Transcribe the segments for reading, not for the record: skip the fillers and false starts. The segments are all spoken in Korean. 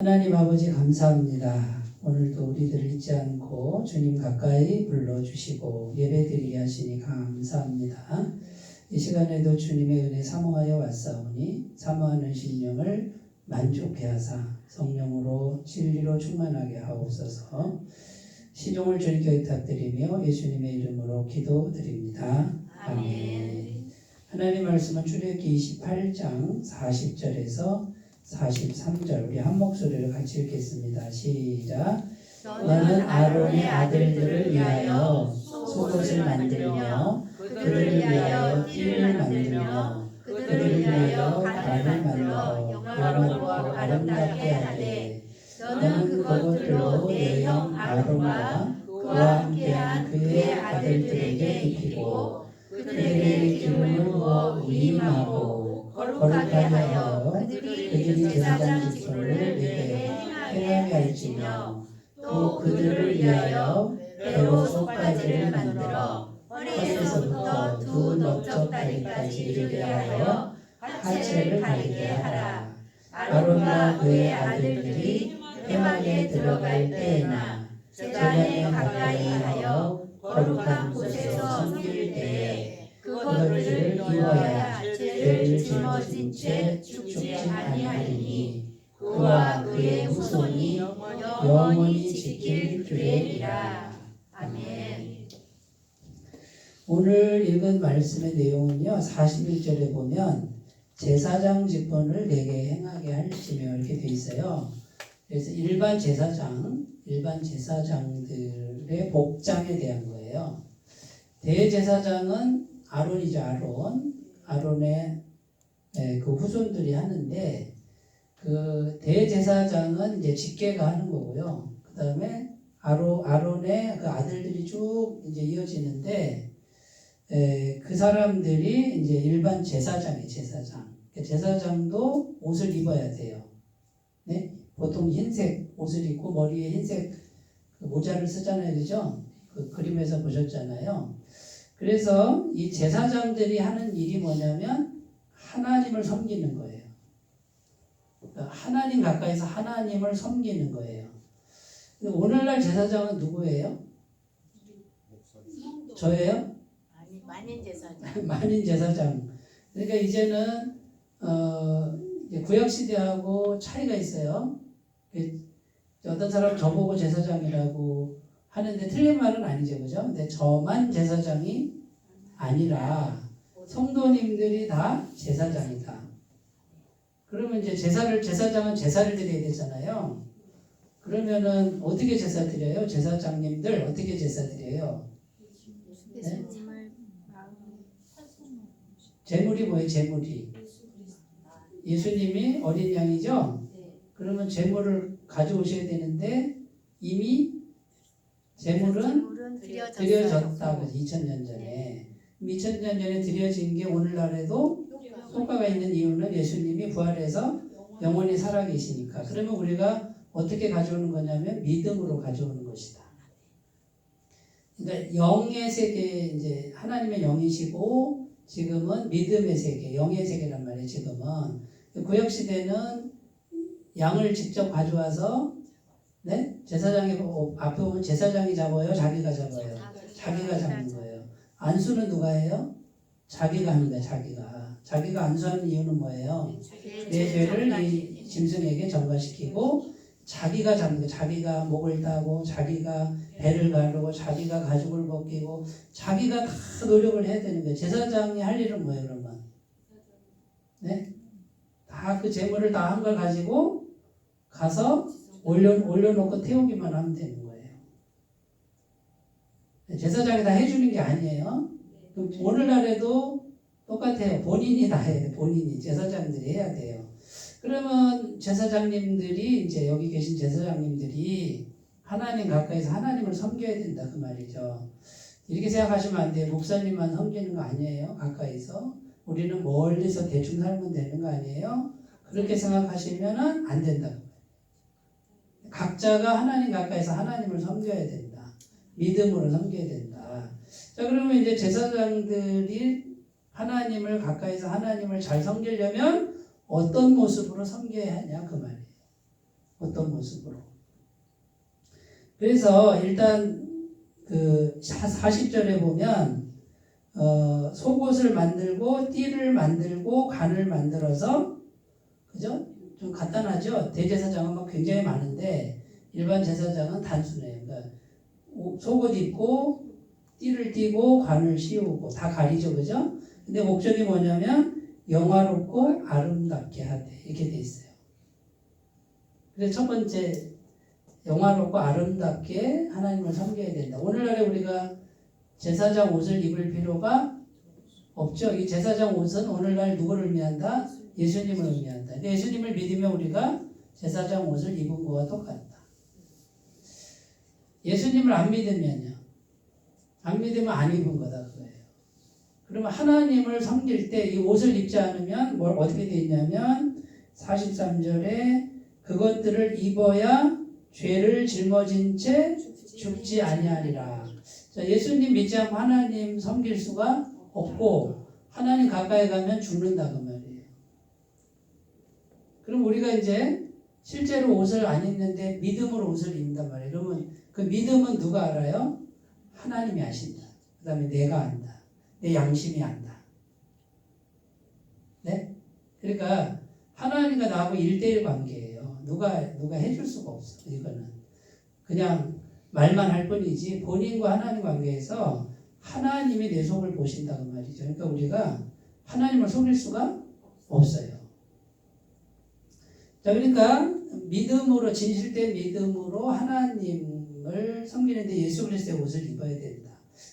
하나님 아버지 감사합니다. 오늘도 우리들을 잊지 않고 주님 가까이 불러주시고 예배드리게 하시니 감사합니다. 이 시간에도 주님의 은혜 사모하여 왔사오니 사모하는 심령을 만족해 하사 성령으로 진리로 충만하게 하옵소서. 시종을 주님께 의탁드리며 예수님의 이름으로 기도드립니다. 아멘. 하나님 말씀은 출애굽기 28장 40절에서 43절 우리 한 목소리를 같이 읽겠습니다. 시작. 너는 아론의 아들들을 위하여 속옷을 만들며 그들을 위하여 띠를 만들며 그들을 위하여 가란을 만들어 영화롭고 아름답게 하되 너는 그것들로 내 형 아론과 그와 함께한 그의 아들들에게 입히고 그들에게 기름을 부어 위임하고 거룩하게 하여 그들이 제사장 직분을 내게 행하게 할지며 또 그들을 위하여 배로 속바지를 만들어 허리에서부터 두 넓적다리까지 이르게 하여 하체를 가리게 하라. 아론과 그의 아들들이 회막에 들어갈 때에나 제단에 가까이 하여 거룩한 곳에서 섬길 때에 그것들을 입어야 죄를 짊어진 채 죽지 아니하리니 그와 그의 후손이 영원히 지킬 규례니라. 아멘. 오늘 읽은 말씀의 내용은요, 41절에 보면 제사장 직분을 내게 행하게 할지며 이렇게 돼 있어요. 그래서 일반 제사장들의 복장에 대한 거예요. 대제사장은 아론이죠. 아론의 그 후손들이 하는데 그 대제사장은 이제 직계가 하는 거고요. 그 다음에 아론의 그 아들들이 쭉 이제 이어지는데 그 사람들이 이제 일반 제사장이에요. 제사장도 옷을 입어야 돼요. 네? 보통 흰색 옷을 입고 머리에 흰색 그 모자를 쓰잖아요. 그죠? 그 그림에서 보셨잖아요. 그래서 이 제사장들이 하는 일이 뭐냐면 하나님을 섬기는 거예요. 하나님 가까이서 하나님을 섬기는 거예요. 오늘날 제사장은 누구예요? 저예요? 아니, 만인 제사장. 만인 제사장. 그러니까 이제는 구약 시대하고 차이가 있어요. 어떤 사람 저보고 제사장이라고 하는데 틀린 말은 아니죠, 그죠? 근데 저만 제사장이 아니라 성도님들이 다 제사장이다. 그러면 이제 제사장은 제사를 드려야 되잖아요. 그러면은 어떻게 제사 드려요? 제사장님들 어떻게 제사 드려요? 네? 제물이 뭐예요? 제물이 예수님이 어린 양이죠? 그러면 제물을 가져오셔야 되는데 이미 제물은 드려졌다. 2000년 전에. 2000년 전에 드려진 게 오늘날에도 효과가 있는 이유는 예수님이 부활해서 영원히 살아계시니까. 그러면 우리가 어떻게 가져오는 거냐면 믿음으로 가져오는 것이다. 그러니까 영의 세계, 이제 하나님의 영이시고 지금은 믿음의 세계, 영의 세계란 말이에요. 지금은 구약 시대는 양을 직접 가져와서 네? 제사장이 앞에 오면 제사장이 잡아요? 자기가 잡아요? 자기가 잡는 거예요. 안수는 누가 해요? 자기가 합니다. 자기가 안수하는 이유는 뭐예요? 내 죄를 이 짐승에게 전가시키고 자기가 잡는 거예요. 자기가 목을 따고 자기가 배를 가르고 자기가 가죽을 벗기고 자기가 다 노력을 해야 되는 거예요. 제사장이 할 일은 뭐예요? 그러면 네? 다 그 재물을 다 한 걸 가지고 가서 올려놓고 태우기만 하면 되는 거예요. 제사장이 다 해주는 게 아니에요. 오늘날에도 똑같아요. 본인이 다 해야 돼요. 본인이 제사장들이 해야 돼요. 그러면 제사장님들이 이제 여기 계신 제사장님들이 하나님 가까이서 하나님을 섬겨야 된다 그 말이죠. 이렇게 생각하시면 안 돼요. 목사님만 섬기는 거 아니에요. 가까이서 우리는 멀리서 대충 살면 되는 거 아니에요. 그렇게 생각하시면 안 된다. 각자가 하나님 가까이서 하나님을 섬겨야 된다. 믿음으로 섬겨야 된다. 자, 그러면 이제 제사장들이 하나님을 가까이서 하나님을 잘 섬기려면 어떤 모습으로 섬겨야 하냐 그 말이에요. 어떤 모습으로. 그래서 일단 그 40절에 보면 속옷을 만들고 띠를 만들고 관을 만들어서, 그죠? 좀 간단하죠? 대제사장은 막 굉장히 많은데 일반 제사장은 단순해요. 그러니까 속옷 입고 띠를 띠고 관을 씌우고 다 가리죠, 그죠? 근데 목적이 뭐냐면 영화롭고 아름답게 하되 이렇게 돼 있어요. 그래서 첫 번째, 영화롭고 아름답게 하나님을 섬겨야 된다. 오늘날에 우리가 제사장 옷을 입을 필요가 없죠. 이 제사장 옷은 오늘날 누구를 의미한다? 예수님을 의미한다. 근데 예수님을 믿으면 우리가 제사장 옷을 입은 거와 똑같다. 예수님을 안 믿으면요. 안 믿으면 안 입은 거다 그거예요. 그러면 하나님을 섬길 때 이 옷을 입지 않으면 어떻게 돼 있냐면 43절에 그것들을 입어야 죄를 짊어진 채 죽지 아니하리라. 자, 예수님 믿지 않고 하나님 섬길 수가 없고 하나님 가까이 가면 죽는다 그 말이에요. 그럼 우리가 이제 실제로 옷을 안 입는데 믿음으로 옷을 입는단 말이에요. 그러면 그 믿음은 누가 알아요? 하나님이 아신다. 그 다음에 내가 안다. 내 양심이 안다. 네? 그러니까 하나님과 나하고 1대1 관계예요. 누가 해줄 수가 없어. 이거는 그냥 말만 할 뿐이지 본인과 하나님 관계에서 하나님이 내 속을 보신다고 말이죠. 그러니까 우리가 하나님을 속일 수가 없어요. 자, 그러니까 믿음으로, 진실된 믿음으로 하나님을 섬기는데 예수 그리스도의 옷을 입어야 된다.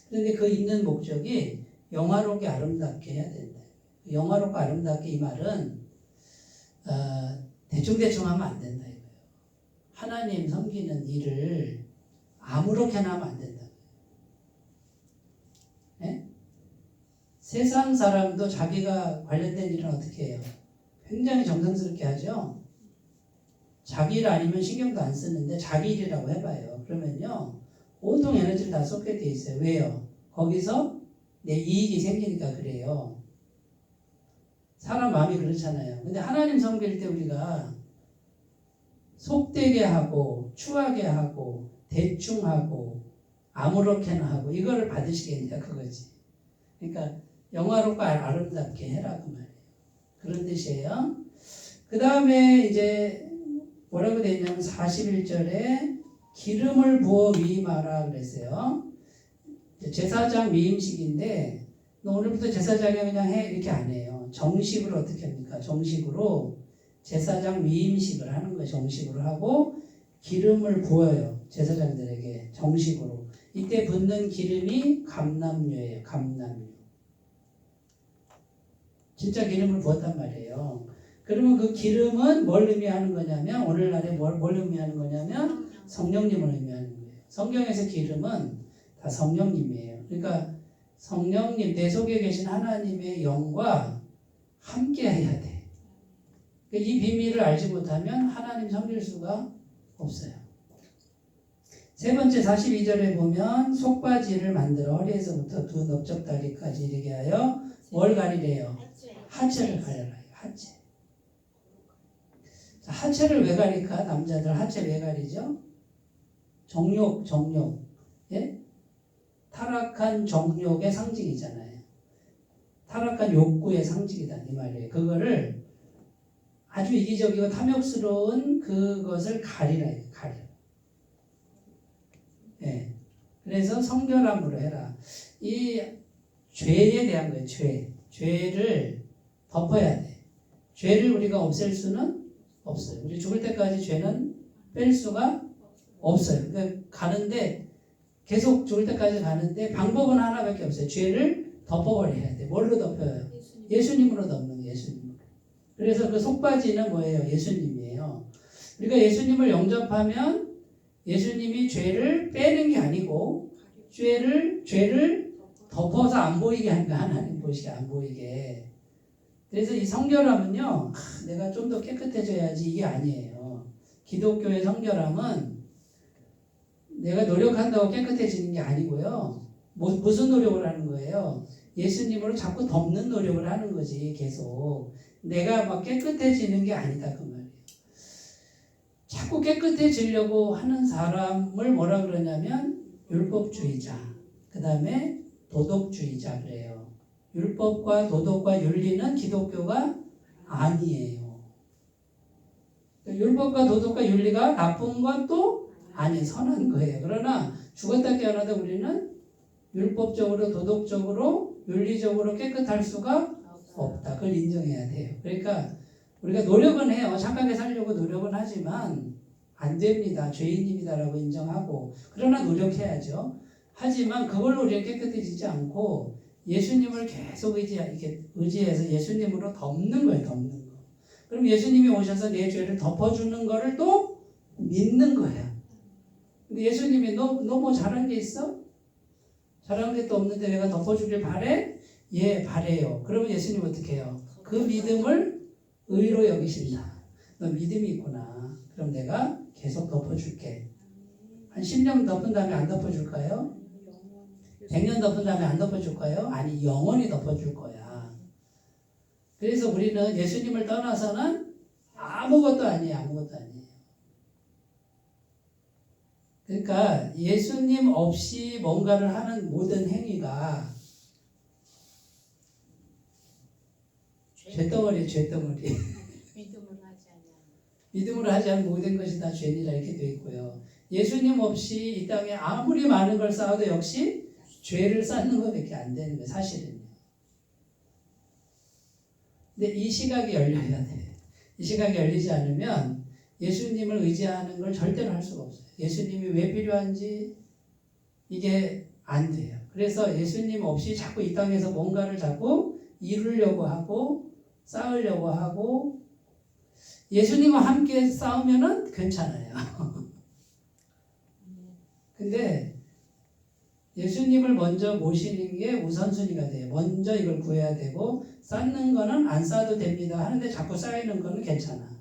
그런데 그 입는 목적이 영화롭게 아름답게 해야 된다. 영화롭고 아름답게 이 말은 대충대충 하면 안 된다 이거예요. 하나님 섬기는 일을 아무렇게나 하면 안 된다. 네? 세상 사람도 자기가 관련된 일은 어떻게 해요? 굉장히 정성스럽게 하죠. 자기 일 아니면 신경도 안 쓰는데 자기 일이라고 해봐요. 그러면요 온통 에너지를 다 쏟게 돼 있어요. 왜요? 거기서 내 이익이 생기니까 그래요. 사람 마음이 그렇잖아요. 근데 하나님 섬길 때 우리가 속되게 하고 추하게 하고 대충 하고 아무렇게나 하고 이거를 받으시겠냐 그거지. 그러니까 영화롭고 아름답게 해라 그 말이에요. 그런 뜻이에요. 그 다음에 이제 뭐라고 되어 있냐면 41절에 기름을 부어 위임하라 그랬어요. 제사장 위임식인데 오늘부터 제사장이 그냥 해 이렇게 안 해요. 정식으로 어떻게 합니까? 정식으로 제사장 위임식을 하는 거예요. 정식으로 하고 기름을 부어요. 제사장들에게 정식으로. 이때 붓는 기름이 감람유예요. 감람유. 진짜 기름을 부었단 말이에요. 그러면 그 기름은 뭘 의미하는 거냐면 오늘날에 뭘 의미하는 거냐면 성령님을 의미하는 거예요. 성경에서 기름은 다 성령님이에요. 그러니까 성령님 내 속에 계신 하나님의 영과 함께 해야 돼. 이 비밀을 알지 못하면 하나님 섬길 수가 없어요. 세 번째 42절에 보면 속바지를 만들어 허리에서부터 두 넓적다리까지 이르게 하여 뭘 가리래요? 하체를 가려라. 하체. 자, 하체를 왜 가릴까? 남자들 하체 왜 가리죠? 정욕. 예? 타락한 정욕의 상징이잖아요. 타락한 욕구의 상징이다 이 말이에요. 그거를 아주 이기적이고 탐욕스러운 그것을 가리라. 가려. 예. 그래서 성결함으로 해라. 이 죄에 대한 거예요. 죄를 덮어야 돼. 죄를 우리가 없앨 수는 없어요. 우리 죽을 때까지 죄는 뺄 수가 없어요. 그러니까 가는데 계속 죽을 때까지 가는데 방법은 하나밖에 없어요. 죄를 덮어버려야 돼. 뭘로 덮어요? 예수님으로 덮는 거예요. 예수님으로. 그래서 그 속바지는 뭐예요? 예수님이에요. 우리가 예수님을 영접하면 예수님이 죄를 빼는 게 아니고 죄를 덮어서 안 보이게 하는 거 하나님 보시게 안 보이게. 그래서 이 성결함은요, 내가 좀 더 깨끗해져야지 이게 아니에요. 기독교의 성결함은 내가 노력한다고 깨끗해지는 게 아니고요. 무슨 노력을 하는 거예요? 예수님으로 자꾸 덮는 노력을 하는 거지 계속. 내가 막 깨끗해지는 게 아니다 그 말이에요. 자꾸 깨끗해지려고 하는 사람을 뭐라 그러냐면 율법주의자, 그 다음에 도덕주의자 그래요. 율법과 도덕과 윤리는 기독교가 아니에요. 율법과 도덕과 윤리가 나쁜 것도 아니 선한 거예요. 그러나 죽었다 깨어나도 우리는 율법적으로 도덕적으로 윤리적으로 깨끗할 수가 없다. 그걸 인정해야 돼요. 그러니까 우리가 노력은 해요. 착하게 살려고 노력은 하지만 안 됩니다. 죄인입니다라고 인정하고 그러나 노력해야죠. 하지만 그걸로 우리가 깨끗해지지 않고 예수님을 계속 의지해서 예수님으로 덮는 거예요. 덮는 거. 그럼 예수님이 오셔서 내 죄를 덮어주는 거를 또 믿는 거야. 근데 예수님이 너 뭐 잘한 게 있어? 잘한 게 또 없는데 내가 덮어주길 바래? 예, 바래요. 그러면 예수님 어떻게 해요? 그 믿음을 의로 여기신다. 너 믿음이 있구나. 그럼 내가 계속 덮어줄게. 한 10년 덮은 다음에 안 덮어줄까요? 100년 덮은 다음에 안 덮어줄까요? 아니, 영원히 덮어줄 거야. 그래서 우리는 예수님을 떠나서는 아무것도 아니에요. 아무것도 아니에요. 그러니까 예수님 없이 뭔가를 하는 모든 행위가 죄덩어리, 죄덩어리. 믿음으로 하지 않은 모든 것이 다 죄니라 이렇게 되어 있고요. 예수님 없이 이 땅에 아무리 많은 걸 쌓아도 역시 죄를 쌓는 것밖에 안 되는 거예요. 사실은요. 근데 이 시각이 열려야 돼. 이 시각이 열리지 않으면 예수님을 의지하는 걸 절대로 할 수가 없어요. 예수님이 왜 필요한지 이게 안 돼요. 그래서 예수님 없이 자꾸 이 땅에서 뭔가를 자꾸 이루려고 하고 쌓으려고 하고 예수님과 함께 싸우면은 괜찮아요. 근데 예수님을 먼저 모시는 게 우선순위가 돼요. 먼저 이걸 구해야 되고 쌓는 거는 안 쌓아도 됩니다. 하는데 자꾸 쌓이는 거는 괜찮아.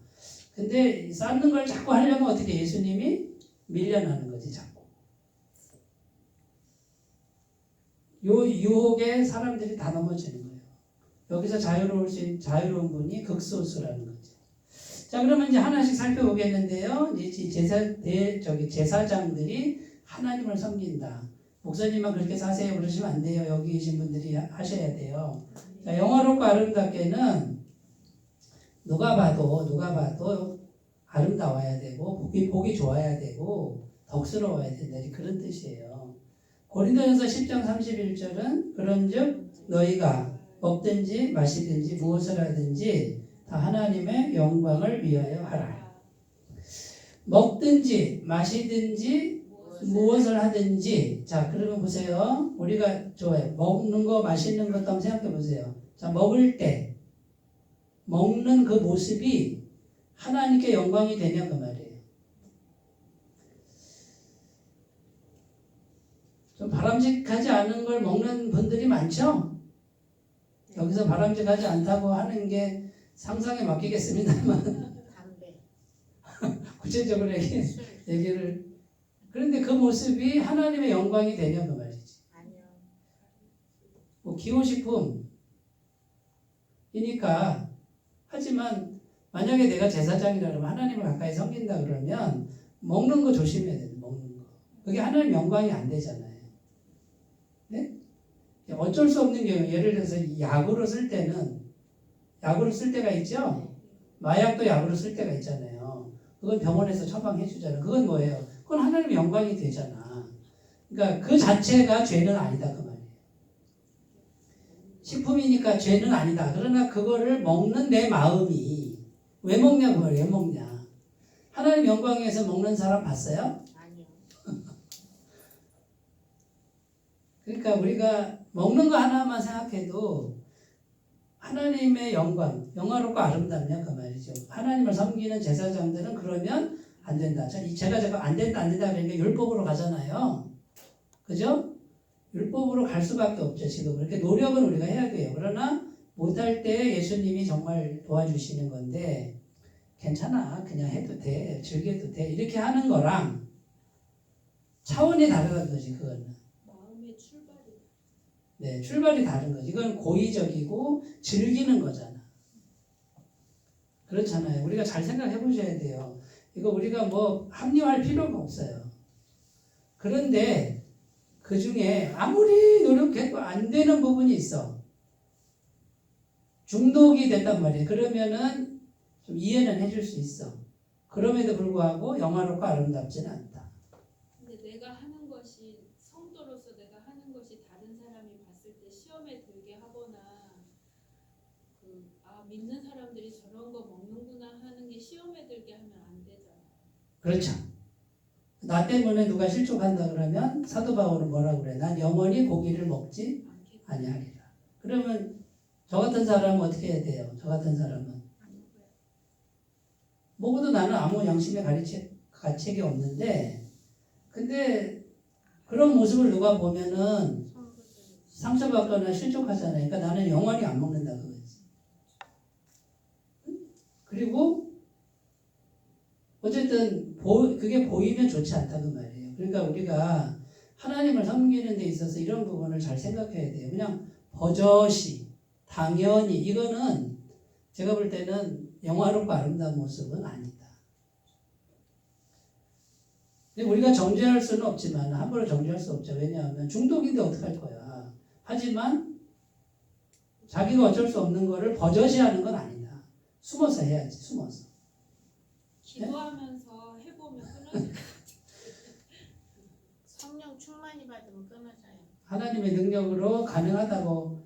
근데 쌓는 걸 자꾸 하려면 어떻게 예수님이 밀려나는 거지 자꾸. 요 유혹에 사람들이 다 넘어지는 거예요. 여기서 자유로운 분이 극소수라는 거죠. 자, 그러면 이제 하나씩 살펴보겠는데요. 이제 제사장들이 하나님을 섬긴다. 목사님만 그렇게 사세요 그러시면 안 돼요. 여기 계신 분들이 하셔야 돼요. 자, 영화롭고 아름답게는 누가 봐도 아름다워야 되고 보기 좋아야 되고 덕스러워야 된다. 그런 뜻이에요. 고린도전서 10장 31절은 그런즉 너희가 먹든지 마시든지 무엇을 하든지 다 하나님의 영광을 위하여 하라. 먹든지 마시든지 무엇을 하든지. 자, 그러면 보세요. 우리가 좋아요. 먹는 거 맛있는 것도 한번 생각해 보세요. 자, 먹을 때 먹는 그 모습이 하나님께 영광이 되냐 그 말이에요. 좀 바람직하지 않은 걸 먹는 분들이 많죠? 여기서 바람직하지 않다고 하는 게 상상에 맡기겠습니다만 구체적으로 얘기를 그런데 그 모습이 하나님의 영광이 되냐 그 말이지. 아니요. 뭐 기호식품이니까 하지만 만약에 내가 제사장이라 그러면 하나님을 가까이 섬긴다 그러면 먹는 거 조심해야 돼. 먹는 거. 그게 하나님 영광이 안 되잖아요. 네? 어쩔 수 없는 경우 예를 들어서 약으로 쓸 때가 있죠. 마약도 약으로 쓸 때가 있잖아요. 그건 병원에서 처방해 주잖아요. 그건 뭐예요? 그건 하나님의 영광이 되잖아. 그러니까 그 자체가 죄는 아니다 그 말이에요. 식품이니까 죄는 아니다. 그러나 그거를 먹는 내 마음이 왜 먹냐 그 말이에요. 왜 먹냐. 하나님 영광에 위해서 먹는 사람 봤어요? 아니요. 그러니까 우리가 먹는 거 하나만 생각해도 하나님의 영화롭고 아름답냐 그 말이죠. 하나님을 섬기는 제사장들은 그러면 안 된다. 제가 안 된다 그러니까 율법으로 가잖아요. 그죠? 율법으로 갈 수밖에 없죠. 지금 이렇게 노력은 우리가 해야 돼요. 그러나 못할 때 예수님이 정말 도와주시는 건데 괜찮아. 그냥 해도 돼. 즐겨도 돼. 이렇게 하는 거랑 차원이 다르다는 거지. 그거는. 마음의 출발이. 네, 출발이 다른 거지. 이건 고의적이고 즐기는 거잖아. 그렇잖아요. 우리가 잘 생각해 보셔야 돼요. 이거 우리가 뭐 합리화할 필요가 없어요. 그런데 그 중에 아무리 노력해도 안 되는 부분이 있어. 중독이 된단 말이에요. 그러면은 좀 이해는 해줄 수 있어. 그럼에도 불구하고 영화롭고 아름답지는 않다. 근데 내가 하는 것이 성도로서 내가 하는 것이 다른 사람이 봤을 때 시험에 들게 하거나 믿는 사람들이 저런 거 먹는구나 하는 게 시험에 들게 하면 안 되잖아. 그렇죠. 나 때문에 누가 실족한다 그러면 사도 바울은 뭐라고 그래? 난 영원히 고기를 먹지 않겠지. 아니하리라. 그러면 저 같은 사람은 어떻게 해야 돼요? 저 같은 사람은 먹어도 나는 아무 양심의 가책이 없는데, 근데 그런 모습을 누가 보면은 상처받거나 실족하잖아요. 그러니까 나는 영원히 안 먹는다 그거지. 그리고 어쨌든 그게 보이면 좋지 않다 그 말이에요. 그러니까 우리가 하나님을 섬기는 데 있어서 이런 부분을 잘 생각해야 돼요. 그냥 버젓이 당연히 이거는 제가 볼 때는 영화롭고 아름다운 모습은 아니다. 근데 우리가 정죄할 수는 없지만 함부로 정죄할 수 없죠. 왜냐하면 중독인데 어떡할 거야. 하지만 자기가 어쩔 수 없는 거를 버젓이 하는 건 아니다. 숨어서 해야지. 숨어서. 기도하면서 해보면 끊어질 것 같아. 성령 충만히 받으면 끊어져요. 하나님의 능력으로 가능하다고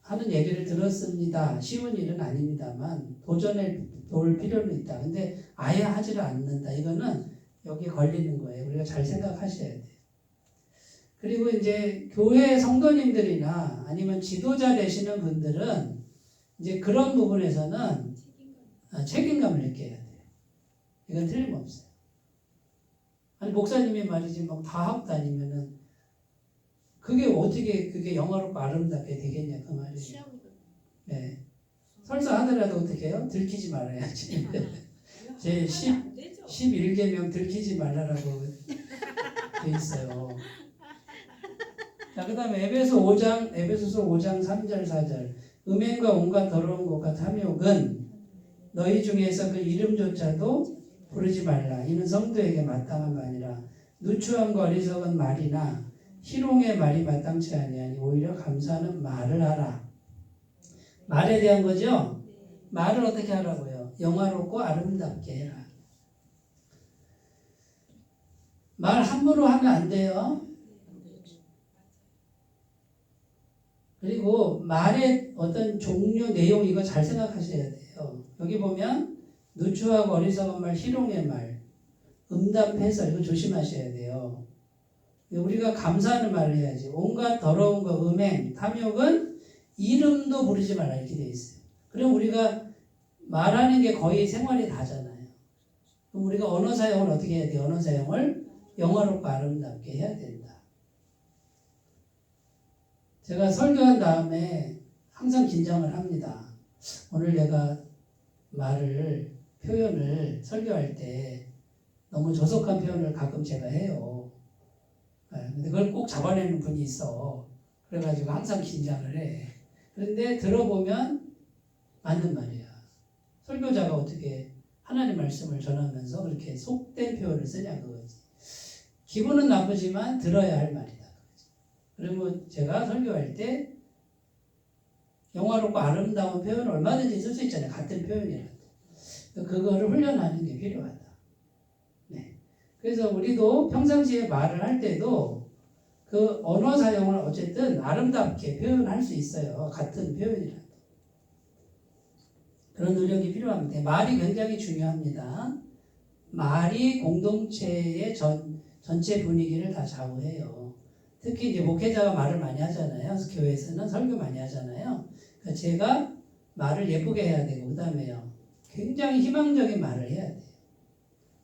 하는 얘기를 들었습니다. 쉬운 일은 아닙니다만 도전해 볼 필요는 있다. 근데 아예 하지를 않는다. 이거는 여기 걸리는 거예요. 우리가 잘 생각하셔야 돼요. 그리고 이제 교회 성도님들이나 아니면 지도자 되시는 분들은 이제 그런 부분에서는 책임감을 느껴야 돼요. 이건 틀림없어요. 아니 목사님이 말이지 막 다 하고 다니면은 그게 영화롭고 아름답게 되겠냐 그 말이에요. 시험이거든요. 네. 설사하더라도 어떻게 해요? 들키지 말아야지. 제 11계명 들키지 말라라고 돼 있어요. 자, 그 다음에 에베소서 5장 3절 4절 음행과 온갖 더러운 것과 탐욕은 너희 중에서 그 이름조차도 부르지 말라. 이는 성도에게 마땅한 거 아니라 누추함과 어리석은 말이나 희롱의 말이 마땅치 아니하니 오히려 감사하는 말을 하라. 말에 대한 거죠? 말을 어떻게 하라고요? 영화롭고 아름답게 해라. 말 함부로 하면 안 돼요. 그리고 말의 어떤 종류, 내용 이거 잘 생각하셔야 돼요. 여기 보면 누추하고 어리석은 말, 희롱의 말, 음담 패설 이거 조심하셔야 돼요. 우리가 감사하는 말을 해야지. 온갖 더러운 거, 음행, 탐욕은 이름도 부르지 말라 이렇게 돼 있어요. 그럼 우리가 말하는 게 거의 생활이 다잖아요. 그럼 우리가 언어 사용을 어떻게 해야 돼요? 언어 사용을 영화롭고 아름답게 해야 된다. 제가 설교한 다음에 항상 긴장을 합니다. 오늘 내가 표현을 설교할 때 너무 조속한 표현을 가끔 제가 해요. 근데 그걸 꼭 잡아내는 분이 있어. 그래가지고 항상 긴장을 해. 그런데 들어보면 맞는 말이야. 설교자가 어떻게 하나님 말씀을 전하면서 그렇게 속된 표현을 쓰냐 그거지. 기분은 나쁘지만 들어야 할 말이다. 그러면 제가 설교할 때 영화롭고 아름다운 표현을 얼마든지 쓸 수 있잖아요. 같은 표현이라도. 그거를 훈련하는 게 필요하다. 네. 그래서 우리도 평상시에 말을 할 때도 그 언어 사용을 어쨌든 아름답게 표현할 수 있어요. 같은 표현이라도. 그런 노력이 필요합니다. 말이 굉장히 중요합니다. 말이 공동체의 전체 분위기를 다 좌우해요. 특히 이제 목회자가 말을 많이 하잖아요. 교회에서는 설교 많이 하잖아요. 그러니까 제가 말을 예쁘게 해야 되고, 그 다음에요. 굉장히 희망적인 말을 해야 돼요.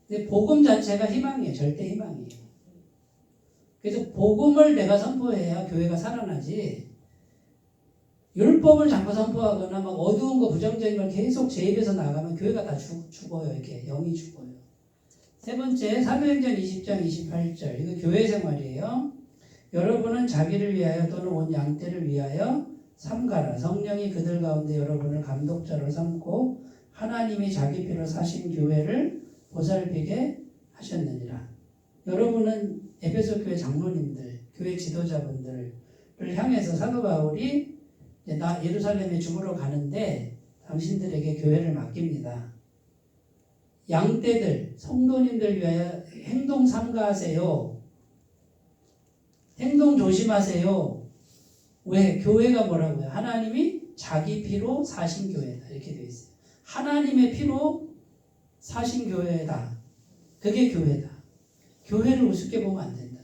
근데 복음 자체가 희망이에요. 절대 희망이에요. 그래서 복음을 내가 선포해야 교회가 살아나지, 율법을 자꾸 선포하거나 막 어두운 거 부정적인 걸 계속 제 입에서 나가면 교회가 다 죽어요. 이렇게 영이 죽어요. 세 번째, 사도행전 20장 28절. 이거 교회 생활이에요. 여러분은 자기를 위하여 또는 온 양떼를 위하여 삼가라. 성령이 그들 가운데 여러분을 감독자로 삼고 하나님이 자기 피로 사신 교회를 보살피게 하셨느니라. 여러분은 에베소 교회 장로님들, 교회 지도자분들을 향해서 사도 바울이 나 예루살렘에 죽으러 가는데 당신들에게 교회를 맡깁니다. 양떼들, 성도님들 위하여 행동 삼가하세요. 행동 조심하세요. 왜? 교회가 뭐라고요? 하나님이 자기 피로 사신 교회다. 이렇게 되어 있어요. 하나님의 피로 사신 교회다. 그게 교회다. 교회를 우습게 보면 안 된다.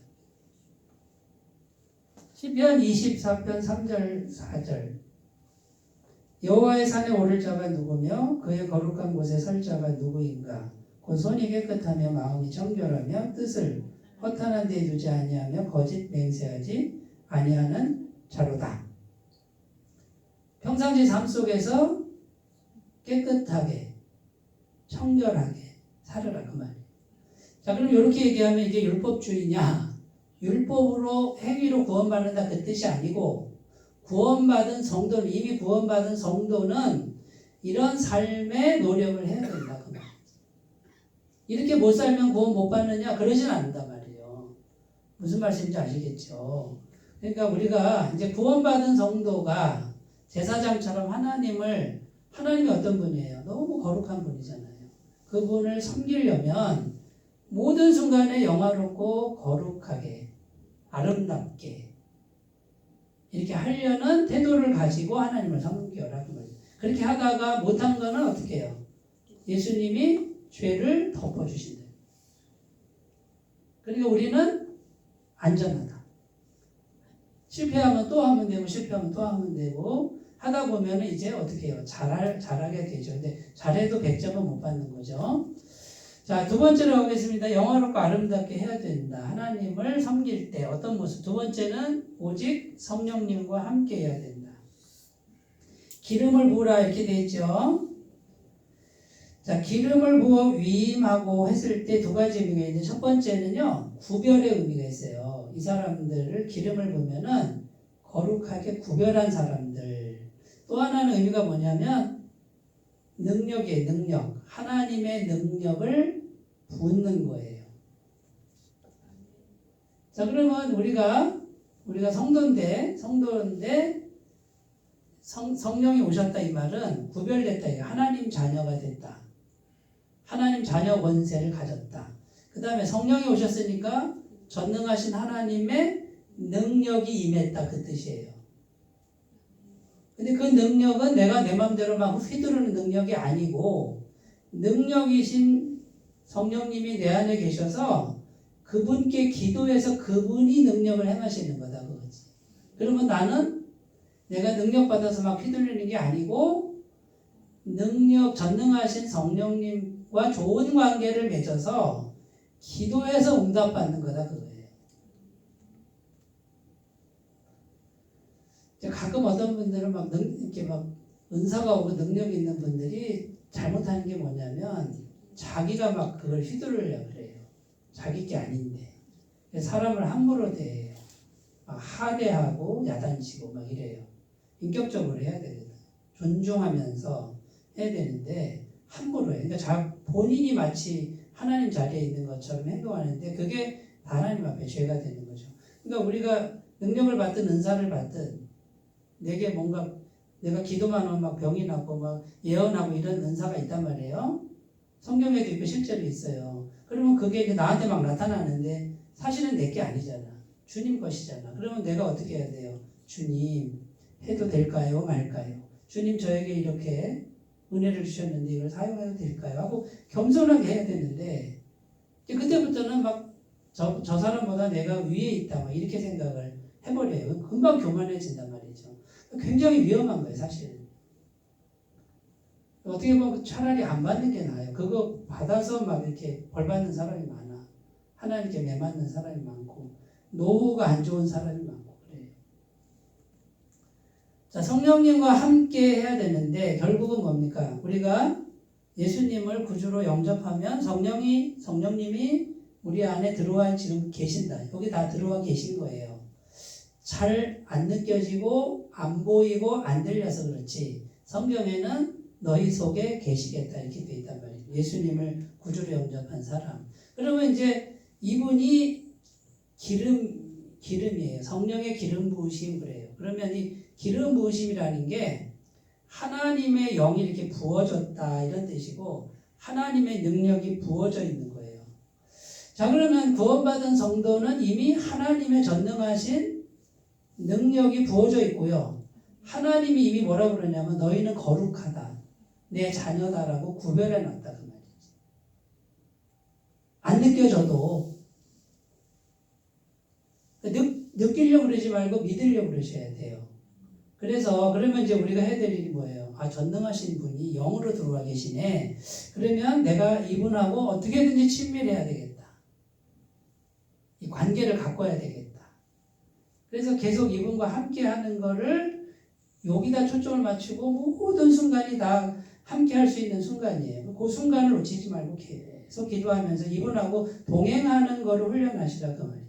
시편 24편 3절 4절 여호와의 산에 오를 자가 누구며 그의 거룩한 곳에 설 자가 누구인가? 곧 손이 깨끗하며 마음이 정결하며 뜻을 허탄한 데 두지 아니하며 거짓 맹세하지 아니하는 자로다. 평상시 삶 속에서 깨끗하게 청결하게 살아라 그 말이에요. 자, 그럼 이렇게 얘기하면 이게 율법주의냐? 율법으로 행위로 구원받는다 그 뜻이 아니고 구원받은 성도는 이미 구원받은 성도는 이런 삶의 노력을 해야 된다 그 말이에요. 이렇게 못 살면 구원 못 받느냐? 그러진 않는단 말이에요. 무슨 말씀인지 아시겠죠? 그러니까 우리가 이제 구원받은 성도가 제사장처럼 하나님이 어떤 분이에요? 너무 거룩한 분이잖아요. 그분을 섬기려면 모든 순간에 영화롭고 거룩하게 아름답게 이렇게 하려는 태도를 가지고 하나님을 섬겨라고 말해요. 그렇게 하다가 못한 거는 어떻게 해요? 예수님이 죄를 덮어주신다. 그러니까 우리는 안전하다. 실패하면 또 하면 되고 실패하면 또 하면 되고 하다 보면 이제 어떻게 해요? 잘하게 되죠. 근데 잘해도 100점은 못 받는 거죠. 자, 두 번째로 가겠습니다. 영화롭고 아름답게 해야 된다. 하나님을 섬길 때 어떤 모습? 두 번째는 오직 성령님과 함께 해야 된다. 기름을 부으라 이렇게 되어 있죠. 자, 기름을 부어 위임하고 했을 때 두 가지 의미가 있는데 첫 번째는요. 구별의 의미가 있어요. 이 사람들을 기름을 부으면은 거룩하게 구별한 사람들. 또 하나는 의미가 뭐냐면 능력이에요. 능력. 하나님의 능력을 붓는 거예요. 자, 그러면 우리가 성도인데 성령이 오셨다 이 말은 구별됐다. 하나님 자녀가 됐다. 하나님 자녀 권세를 가졌다. 그 다음에 성령이 오셨으니까 전능하신 하나님의 능력이 임했다 그 뜻이에요. 근데 그 능력은 내가 내 마음대로 막 휘두르는 능력이 아니고 능력이신 성령님이 내 안에 계셔서 그분께 기도해서 그분이 능력을 행하시는 거다 그거지. 그러면 나는 내가 능력 받아서 막 휘둘리는 게 아니고 능력 전능하신 성령님과 좋은 관계를 맺어서 기도해서 응답받는 거다 그거예요. 가끔 어떤 분들은 이렇게 은사가 오고 능력이 있는 분들이 잘못하는 게 뭐냐면 자기가 막 그걸 휘두르려고 그래요. 자기 게 아닌데. 사람을 함부로 대해요. 막 하대하고 야단치고 막 이래요. 인격적으로 해야 되거든. 존중하면서 해야 되는데 함부로 해요. 그러니까 본인이 마치 하나님 자리에 있는 것처럼 행동하는데 그게 하나님 앞에 죄가 되는 거죠. 그러니까 우리가 능력을 받든 은사를 받든 내게 뭔가 내가 기도만 하면 막 병이 나고 막 예언하고 이런 은사가 있단 말이에요. 성경에도 있고 실제로 있어요. 그러면 그게 이제 나한테 막 나타나는데 사실은 내게 아니잖아. 주님 것이잖아. 그러면 내가 어떻게 해야 돼요? 주님 해도 될까요? 말까요? 주님 저에게 이렇게 은혜를 주셨는데 이걸 사용해도 될까요? 하고 겸손하게 해야 되는데 그때부터는 막 저 사람보다 내가 위에 있다 막 이렇게 생각을 해버려요. 금방 교만해진단 말이죠. 굉장히 위험한 거예요, 사실. 어떻게 보면 차라리 안 받는 게 나아요. 그거 받아서 막 이렇게 벌 받는 사람이 많아. 하나님께 매맞는 사람이 많고, 노후가 안 좋은 사람이 많고, 그래요. 자, 성령님과 함께 해야 되는데, 결국은 뭡니까? 우리가 예수님을 구주로 영접하면 성령님이 우리 안에 들어와 지금 계신다. 여기 다 들어와 계신 거예요. 잘 안 느껴지고 안 보이고 안 들려서 그렇지 성경에는 너희 속에 계시겠다 이렇게 돼 있단 말이에요. 예수님을 구주로 영접한 사람. 그러면 이제 이분이 기름이에요. 성령의 기름 부으심 그래요. 그러면 이 기름 부으심이라는 게 하나님의 영이 이렇게 부어졌다 이런 뜻이고 하나님의 능력이 부어져 있는 거예요. 자, 그러면 구원받은 성도는 이미 하나님의 전능하신 능력이 부어져 있고요. 하나님이 이미 뭐라고 그러냐면 너희는 거룩하다. 내 자녀다라고 구별해 놨다 그 말이지. 안 느껴져도 느끼려고 그러지 말고 믿으려고 그러셔야 돼요. 그래서 그러면 이제 우리가 해야 될 일이 뭐예요? 아, 전능하신 분이 영으로 들어와 계시네. 그러면 내가 이분하고 어떻게든지 친밀해야 되겠다. 이 관계를 가꿔야 되겠다. 그래서 계속 이분과 함께 하는 거를 여기다 초점을 맞추고 모든 순간이 다 함께 할 수 있는 순간이에요. 그 순간을 놓치지 말고 계속 기도하면서 이분하고 동행하는 거를 훈련하시라 그 말이죠.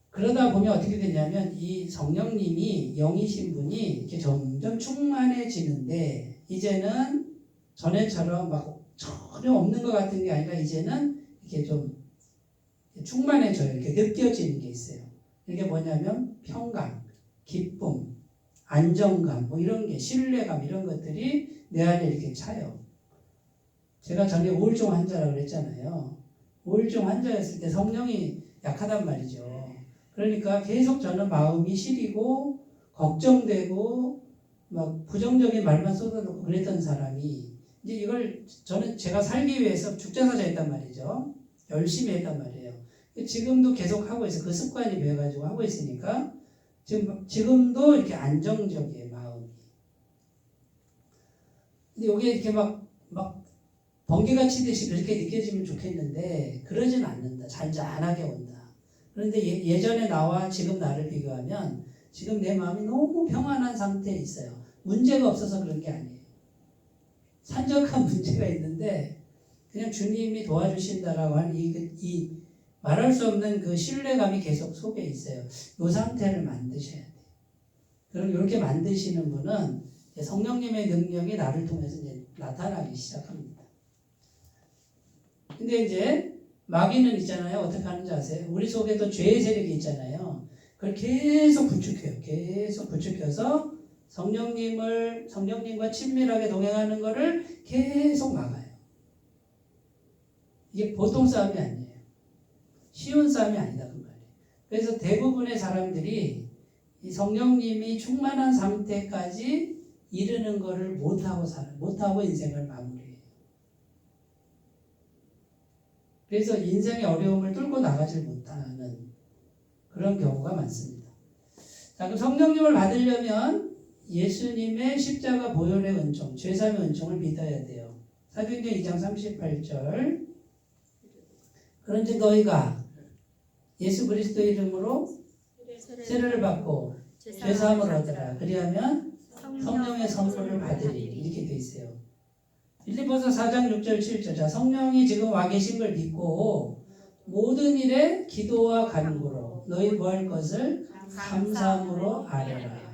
그러다 보면 어떻게 되냐면 이 성령님이 영이신 분이 이렇게 점점 충만해지는데 이제는 전에처럼 막 전혀 없는 것 같은 게 아니라 이제는 이렇게 좀 충만해져요. 이렇게 느껴지는 게 있어요. 이게 뭐냐면 평강, 기쁨, 안정감, 뭐 이런 게 신뢰감 이런 것들이 내 안에 이렇게 차요. 제가 전에 우울증 환자라고 그랬잖아요. 우울증 환자였을 때 성령이 약하단 말이죠. 그러니까 계속 저는 마음이 시리고 걱정되고 막 부정적인 말만 쏟아놓고 그랬던 사람이 이제 이걸 저는 제가 살기 위해서 죽자사자했단 말이죠. 열심히 했단 말이에요. 지금도 계속 하고 있어요. 그 습관이 배워가지고 하고 있으니까 지금도 이렇게 안정적이에요, 마음이. 근데 이게 이렇게 막 번개가 치듯이 그렇게 느껴지면 좋겠는데 그러진 않는다. 잔잔하게 온다. 그런데 예전에 나와 지금 나를 비교하면 지금 내 마음이 너무 평안한 상태에 있어요. 문제가 없어서 그런 게 아니에요. 산적한 문제가 있는데 그냥 주님이 도와주신다라고 하는 이 말할 수 없는 그 신뢰감이 계속 속에 있어요. 이 상태를 만드셔야 돼요. 그럼 이렇게 만드시는 분은 성령님의 능력이 나를 통해서 이제 나타나기 시작합니다. 근데 이제 마귀는 있잖아요. 어떻게 하는지 아세요? 우리 속에 또 죄의 세력이 있잖아요. 그걸 계속 부추겨요. 계속 부추겨서 성령님과 친밀하게 동행하는 거를 계속 막아요. 이게 보통 싸움이 아니에요. 쉬운 싸움이 아니다 그 말이에요. 그래서 대부분의 사람들이 이 성령님이 충만한 상태까지 이르는 거를 못하고 인생을 마무리해요. 그래서 인생의 어려움을 뚫고 나가질 못하는 그런 경우가 많습니다. 자, 그럼 성령님을 받으려면 예수님의 십자가 보혈의 은총, 죄사함의 은총을 믿어야 돼요. 사도행전 2장 38절. 그런즉 너희가 예수 그리스도의 이름으로 세례를 받고 죄사함을 얻으라. 그리하면 성령의 선물을 받으리. 이렇게 돼 있어요. 빌립보서 4장 6절 7절. 자, 성령이 지금 와 계신 걸 믿고 모든 일에 기도와 간구로 너희 뭐 할 것을 감사함으로 아뢰라.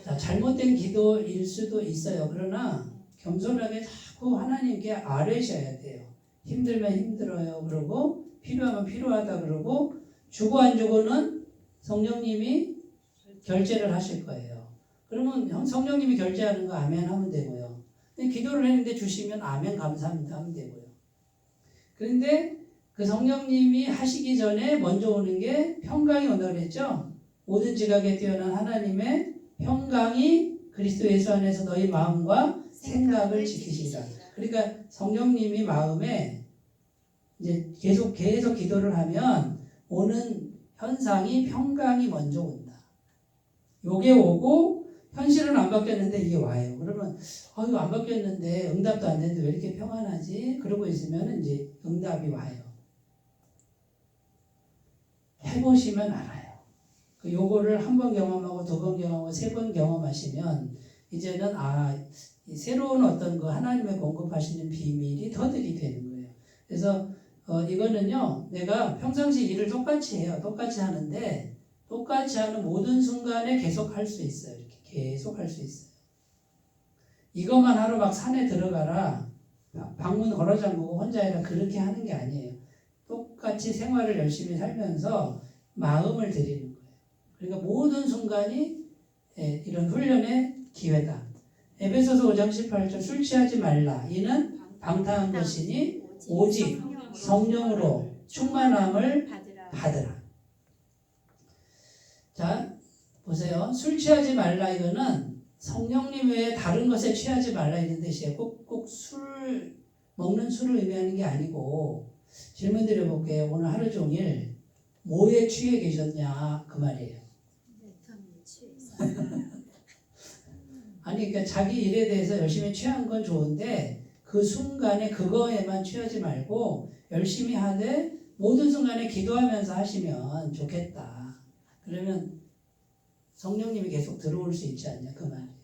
자, 잘못된 기도일 수도 있어요. 그러나 겸손하게 자꾸 하나님께 아뢰셔야 돼요. 힘들면 힘들어요. 그러고 필요하면 필요하다 그러고 주고 안 주고는 성령님이 결제를 하실 거예요. 그러면 성령님이 결제하는 거 아멘 하면 되고요. 근데 기도를 했는데 주시면 아멘 감사합니다 하면 되고요. 그런데 그 성령님이 하시기 전에 먼저 오는 게 평강이 온다고 그랬죠. 모든 지각에 뛰어난 하나님의 평강이 그리스도 예수 안에서 너희 마음과 생각을 지키시라. 그러니까 성령님이 마음에 이제 계속 기도를 하면 오는 현상이 평강이 먼저 온다. 요게 오고 현실은 안 바뀌었는데 이게 와요. 그러면 이거 안 바뀌었는데 응답도 안 됐는데 왜 이렇게 평안하지? 그러고 있으면 이제 응답이 와요. 해보시면 알아요. 요거를 한 번 경험하고 두 번 경험하고 세 번 경험하시면 이제는 새로운 어떤 그 하나님의 공급하시는 비밀이 터득이 되는 거예요. 그래서 이거는요, 내가 평상시 일을 똑같이 해요. 똑같이 하는데 똑같이 하는 모든 순간에 계속 할 수 있어요. 이렇게 계속 할 수 있어요. 이것만 하러 막 산에 들어가라, 방문 걸어 잠그고 혼자 해라, 그렇게 하는 게 아니에요. 똑같이 생활을 열심히 살면서 마음을 들이는 거예요. 그러니까 모든 순간이 이런 훈련의 기회다. 에베소서 5장 18절 술 취하지 말라. 이는 방탕한 것이니 오직 성령으로 충만함을 받으라. 자, 보세요. 술 취하지 말라 이거는 성령님 외에 다른 것에 취하지 말라 이런 뜻이에요. 꼭 술, 먹는 술을 의미하는 게 아니고, 질문 드려볼게요. 오늘 하루 종일 뭐에 취해 계셨냐 그 말이에요. 아니 그러니까 자기 일에 대해서 열심히 취한 건 좋은데 그 순간에 그거에만 취하지 말고 열심히 하되 모든 순간에 기도하면서 하시면 좋겠다. 그러면 성령님이 계속 들어올 수 있지 않냐 그 말이에요.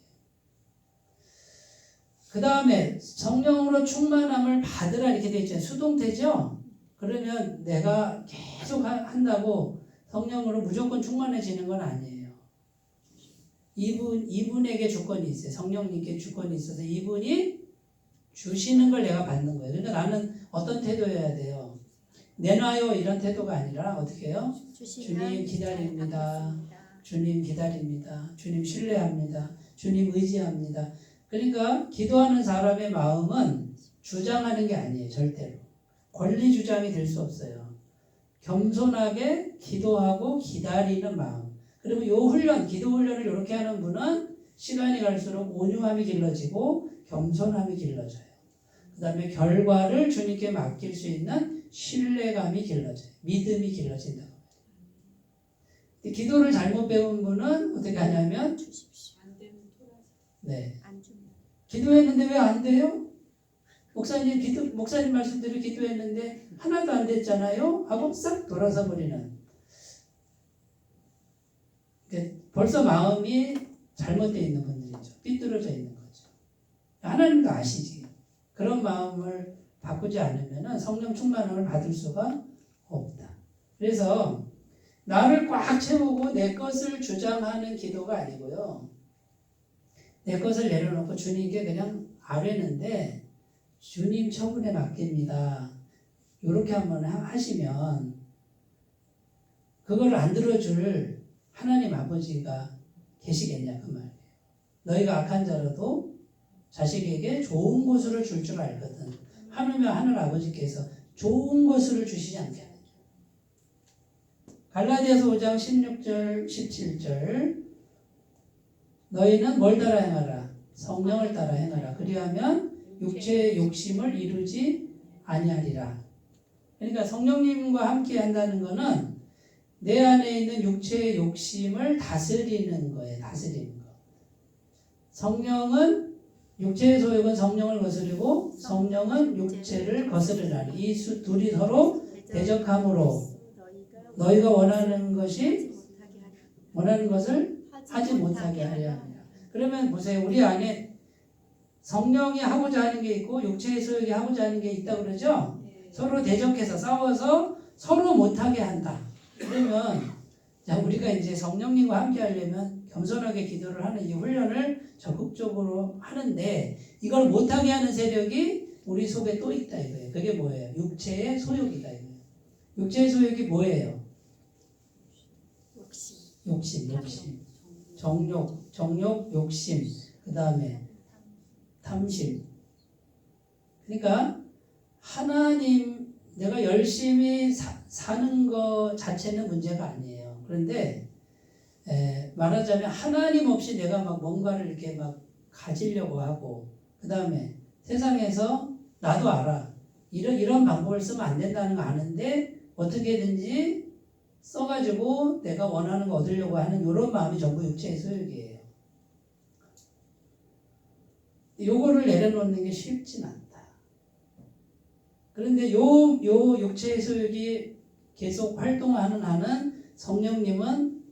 그 다음에 성령으로 충만함을 받으라 이렇게 되어 있잖아요. 수동태죠. 그러면 내가 계속 한다고 성령으로 무조건 충만해지는 건 아니에요. 이분에게 주권이 있어요. 성령님께 주권이 있어서 이분이 주시는 걸 내가 받는 거예요. 그러니까 나는 어떤 태도여야 돼요? 내놔요 이런 태도가 아니라 어떻게 해요? 주님 기다립니다. 주님 기다립니다. 주님 신뢰합니다. 주님 의지합니다. 그러니까 기도하는 사람의 마음은 주장하는 게 아니에요. 절대로. 권리 주장이 될 수 없어요. 겸손하게 기도하고 기다리는 마음. 그리고 요 훈련, 기도 훈련을 이렇게 하는 분은 시간이 갈수록 온유함이 길러지고 겸손함이 길러져요. 그 다음에 결과를 주님께 맡길 수 있는 신뢰감이 길러져요. 믿음이 길러진다. 기도를 잘못 배운 분은 어떻게 하냐면 기도했는데 왜 안 돼요? 목사님 말씀대로 기도했는데 하나도 안 됐잖아요? 하고 싹 돌아서 버리는. 벌써 마음이 잘못되어 있는 분들이죠. 삐뚤어져 있는 거죠. 하나님도 아시지. 그런 마음을 바꾸지 않으면 성령 충만함을 받을 수가 없다. 그래서 나를 꽉 채우고 내 것을 주장하는 기도가 아니고요. 내 것을 내려놓고 주님께 그냥 아뢰는데 주님 처분에 맡깁니다. 이렇게 한번 하시면 그걸 안 들어줄 하나님 아버지가 계시겠냐 그 말이에요. 너희가 악한 자라도 자식에게 좋은 것을 줄 줄 알거든. 하물며 하늘 아버지께서 좋은 것을 주시지 않겠냐. 갈라디아서 5장 16절 17절 너희는 뭘 따라 행하라? 성령을 따라 행하라. 그리하면 육체의 욕심을 이루지 아니하리라. 그러니까 성령님과 함께 한다는 것은 내 안에 있는 육체의 욕심을 다스리는 거예요. 다스리는 거. 성령은 육체의 소욕은 성령을 거스르고 성령은 육체를 거스르나니 이 둘이 서로 대적함으로 너희가 원하는 것을 하지 못하게 하려 합니다. 그러면 보세요. 우리 안에 성령이 하고자 하는 게 있고 육체의 소욕이 하고자 하는 게 있다고 그러죠? 서로 대적해서 싸워서 서로 못하게 한다. 그러면 우리가 이제 성령님과 함께 하려면 겸손하게 기도를 하는 이 훈련을 적극적으로 하는데 이걸 못하게 하는 세력이 우리 속에 또 있다 이거예요. 그게 뭐예요? 육체의 소욕이다 이거예요. 육체의 소욕이 뭐예요? 욕심. 정욕, 욕심. 그 다음에 탐심. 그러니까 하나님 내가 열심히 사는 것 자체는 문제가 아니에요. 그런데 말하자면 하나님 없이 내가 막 뭔가를 이렇게 막 가지려고 하고 그 다음에 세상에서 나도 알아. 이런 방법을 쓰면 안 된다는 거 아는데 어떻게든지 써가지고 내가 원하는 거 얻으려고 하는 이런 마음이 전부 육체의 소욕이에요. 요거를 내려놓는 게 쉽진 않다. 그런데 요 육체의 소욕이 계속 활동하는 한은 성령님은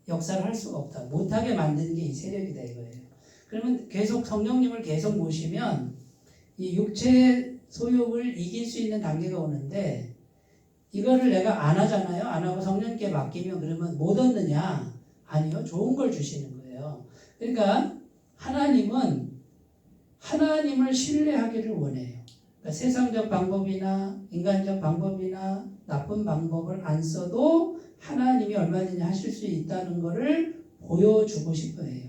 역사를 할 수가 없다. 못하게 만드는 게 이 세력이다 이거예요. 그러면 계속 성령님을 계속 모시면 이 육체의 소욕을 이길 수 있는 단계가 오는데 이거를 내가 안 하잖아요. 안 하고 성령님께 맡기면 그러면 못 얻느냐? 아니요. 좋은 걸 주시는 거예요. 그러니까 하나님은 하나님을 신뢰하기를 원해요. 그러니까 세상적 방법이나 인간적 방법이나 나쁜 방법을 안 써도 하나님이 얼마든지 하실 수 있다는 것을 보여주고 싶어 해요.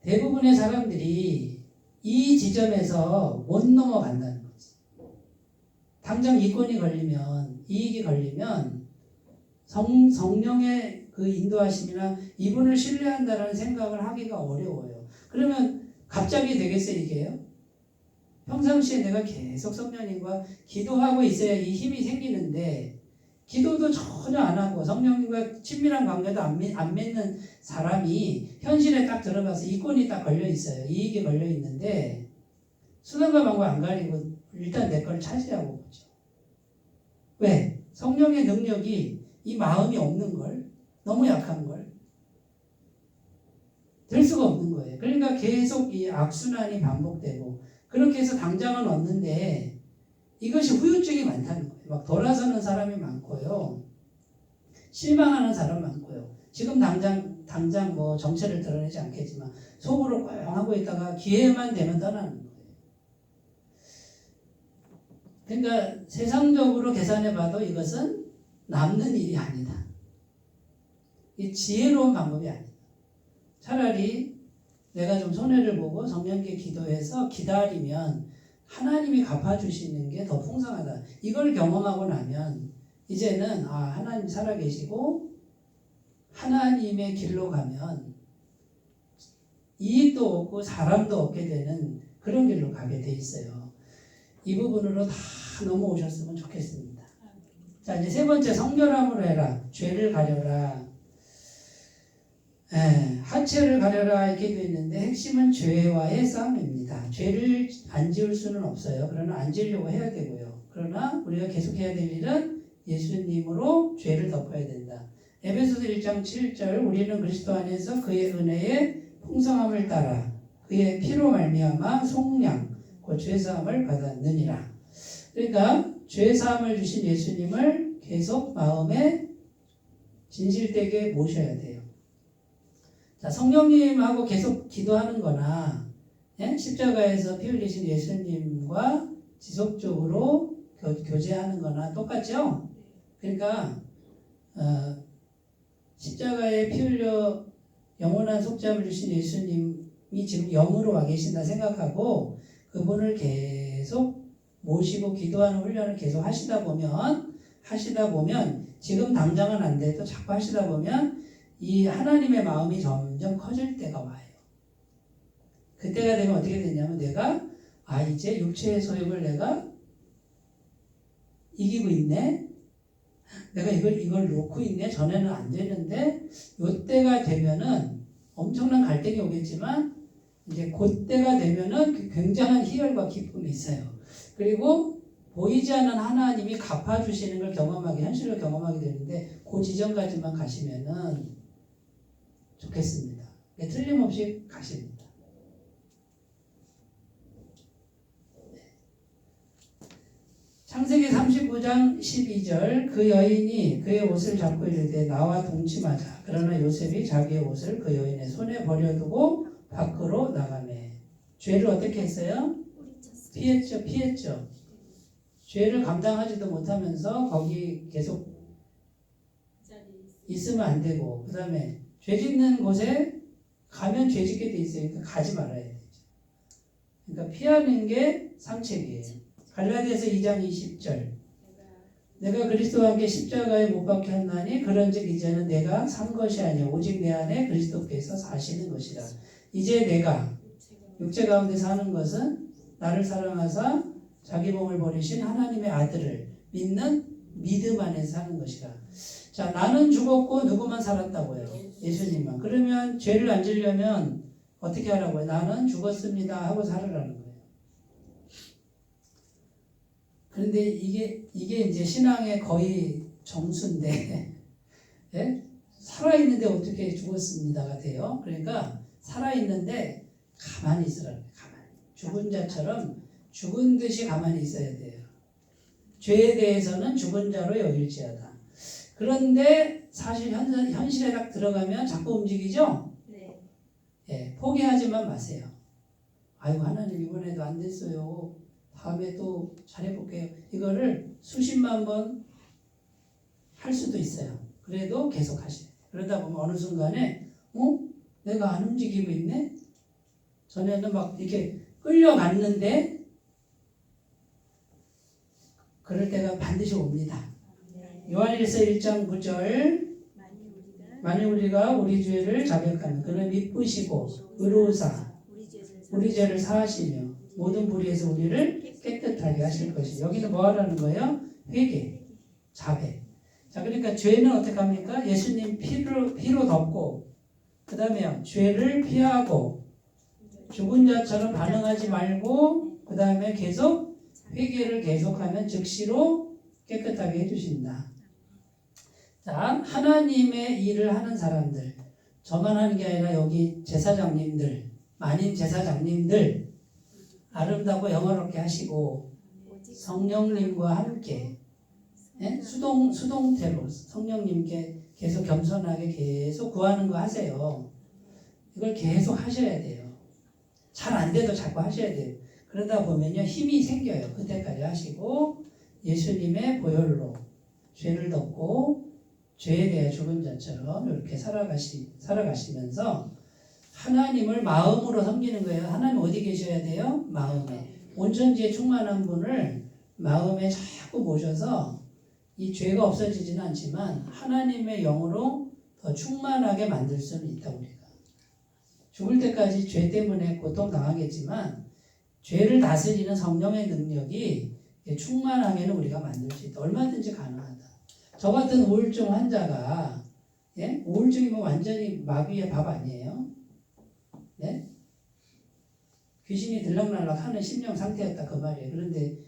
대부분의 사람들이 이 지점에서 못 넘어간다는 거지. 당장 이권이 걸리면, 이익이 걸리면 성령의 그 인도하심이나 이분을 신뢰한다는 생각을 하기가 어려워요. 그러면 갑자기 되겠어요, 이게요? 평상시에 내가 계속 성령님과 기도하고 있어야 이 힘이 생기는데 기도도 전혀 안 하고 성령님과 친밀한 관계도 안 맺는 사람이 현실에 딱 들어가서 이권이 딱 걸려 있어요. 이익이 걸려 있는데 수단과 방법 안 가리고 일단 내 걸 차지하고 보죠. 왜? 성령의 능력이 이 마음이 없는 걸, 너무 약한 걸 될 수가 없는 거예요. 그러니까 계속 이 악순환이 반복되고 그렇게 해서 당장은 얻는데 이것이 후유증이 많다는 거예요. 막 돌아서는 사람이 많고요. 실망하는 사람 많고요. 지금 당장 뭐 정체를 드러내지 않겠지만 속으로 꽝 하고 있다가 기회만 되면 떠나는 거예요. 그러니까 세상적으로 계산해 봐도 이것은 남는 일이 아니다. 이 지혜로운 방법이 아니다. 차라리 내가 좀 손해를 보고 성령께 기도해서 기다리면 하나님이 갚아주시는 게 더 풍성하다. 이걸 경험하고 나면 이제는 하나님 살아계시고 하나님의 길로 가면 이익도 얻고 사람도 얻게 되는 그런 길로 가게 돼 있어요. 이 부분으로 다 넘어오셨으면 좋겠습니다. 자, 이제 세 번째, 성결함으로 해라. 죄를 가려라. 하체를 가려라 이렇게 되어 있는데 핵심은 죄와의 싸움입니다. 죄를 안 지을 수는 없어요. 그러나 안 지으려고 해야 되고요. 그러나 우리가 계속 해야 될 일은 예수님으로 죄를 덮어야 된다. 에베소서 1장 7절 우리는 그리스도 안에서 그의 은혜의 풍성함을 따라 그의 피로 말미암아 속량 곧 죄사함을 받았느니라. 그러니까 죄사함을 주신 예수님을 계속 마음에 진실되게 모셔야 돼요. 자, 성령님하고 계속 기도하는 거나 십자가에서 피 흘리신 예수님과 지속적으로 교제하는 거나 똑같죠? 그러니까 십자가에 피 흘려 영원한 속죄함을 주신 예수님이 지금 영으로 와 계신다 생각하고 그분을 계속 모시고 기도하는 훈련을 계속 하시다 보면 지금 당장은 안 돼도 자꾸 하시다 보면 이 하나님의 마음이 점점 커질 때가 와요. 그때가 되면 어떻게 되냐면 내가 이제 육체의 소욕을 내가 이기고 있네. 내가 이걸 놓고 있네. 전에는 안 되는데 요때가 되면은 엄청난 갈등이 오겠지만 이제 그때가 되면은 굉장한 희열과 기쁨이 있어요. 그리고 보이지 않는 하나님이 갚아주시는 걸 현실을 경험하게 되는데 그 지점까지만 가시면은 좋겠습니다. 틀림없이 가십니다. 창세기 39장 12절 그 여인이 그의 옷을 잡고 이르되 나와 동침하자. 그러나 요셉이 자기의 옷을 그 여인의 손에 버려두고 밖으로 나가매. 죄를 어떻게 했어요? 피했죠. 죄를 감당하지도 못하면서 거기 계속 있으면 안 되고 그 다음에 죄 짓는 곳에 가면 죄 짓게 돼 있어요. 그러니까 가지 말아야 되죠. 그러니까 피하는 게 상책이에요. 갈라디아서 2장 20절 내가 그리스도와 함께 십자가에 못 박혔나니 그런즉 이제는 내가 산 것이 아니요 오직 내 안에 그리스도께서 사시는 것이라. 이제 내가 육체 가운데 사는 것은 나를 사랑하사 자기 몸을 버리신 하나님의 아들을 믿는 믿음 안에서 사는 것이라. 자, 나는 죽었고 누구만 살았다고요? 예수님만. 그러면 죄를 안 지려면 어떻게 하라고요? 나는 죽었습니다 하고 살으라는 거예요. 그런데 이게 이제 신앙의 거의 정수인데 예? 살아있는데 어떻게 죽었습니다가 돼요? 그러니까 살아있는데 가만히 있으라는 거예요. 가만히. 죽은 자처럼 죽은 듯이 가만히 있어야 돼요. 죄에 대해서는 죽은 자로 여길지어다. 그런데 사실 현실에 딱 들어가면 자꾸 움직이죠? 네. 예, 포기하지만 마세요. 아이고 하나님 이번에도 안 됐어요. 다음에 또 잘해볼게요. 이거를 수십만 번 할 수도 있어요. 그래도 계속 하셔야 돼요. 그러다 보면 어느 순간에 내가 안 움직이고 있네? 전에는 막 이렇게 끌려갔는데 그럴 때가 반드시 옵니다. 요한일서 1장 9절 만일 우리가 우리 죄를 자백하면 그는 미쁘시고 의로우사 우리 죄를 사하시며 모든 불의에서 우리를 깨끗하게 하실 것이. 여기는 뭐 하라는 거예요? 회개, 자백. 자, 그러니까 죄는 어떻게 합니까? 예수님 피로 덮고 그 다음에 죄를 피하고 죽은 자처럼 반응하지 말고 그 다음에 계속 회개를 계속하면 즉시로 깨끗하게 해주신다. 자, 하나님의 일을 하는 사람들, 저만 하는 게 아니라 여기 제사장님들, 만인 제사장님들 아름답고 영화롭게 하시고 성령님과 함께 수동태로 성령님께 계속 겸손하게 계속 구하는 거 하세요. 이걸 계속 하셔야 돼요. 잘 안 돼도 자꾸 하셔야 돼요. 그러다 보면요 힘이 생겨요. 그때까지 하시고 예수님의 보혈로 죄를 덮고 죄에 대해 죽은 자처럼 이렇게 살아가시면서 하나님을 마음으로 섬기는 거예요. 하나님 어디 계셔야 돼요? 마음에. 온천지에 충만한 분을 마음에 자꾸 모셔서 이 죄가 없어지지는 않지만 하나님의 영으로 더 충만하게 만들 수는 있다. 우리가 죽을 때까지 죄 때문에 고통당하겠지만 죄를 다스리는 성령의 능력이 충만하게는 우리가 만들 수 있다. 얼마든지 가능하다. 저 같은 우울증 환자가 우울증이면 완전히 마귀의 밥 아니에요? 네? 귀신이 들락날락 하는 심령 상태였다 그 말이에요. 그런데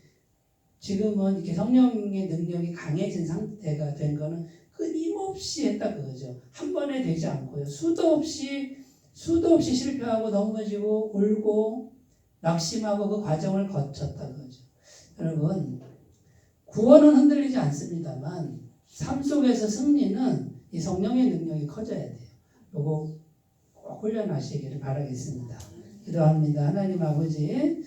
지금은 이렇게 성령의 능력이 강해진 상태가 된 거는 끊임없이 했다 그거죠. 한 번에 되지 않고요. 수도 없이 실패하고 넘어지고 울고 낙심하고 그 과정을 거쳤다 그거죠. 여러분 구원은 흔들리지 않습니다만 삶 속에서 승리는 이 성령의 능력이 커져야 돼요. 요거 꼭 훈련하시기를 바라겠습니다. 기도합니다. 하나님 아버지,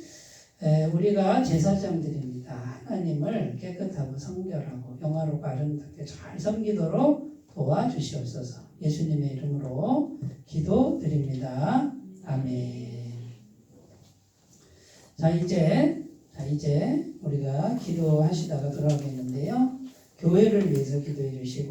우리가 제사장들입니다. 하나님을 깨끗하고 성결하고 영화롭고 아름답게 잘 섬기도록 도와주시옵소서. 예수님의 이름으로 기도드립니다. 아멘. 자, 이제 우리가 기도하시다가 돌아오겠는데요. 교회를 위해서 기도해 주시고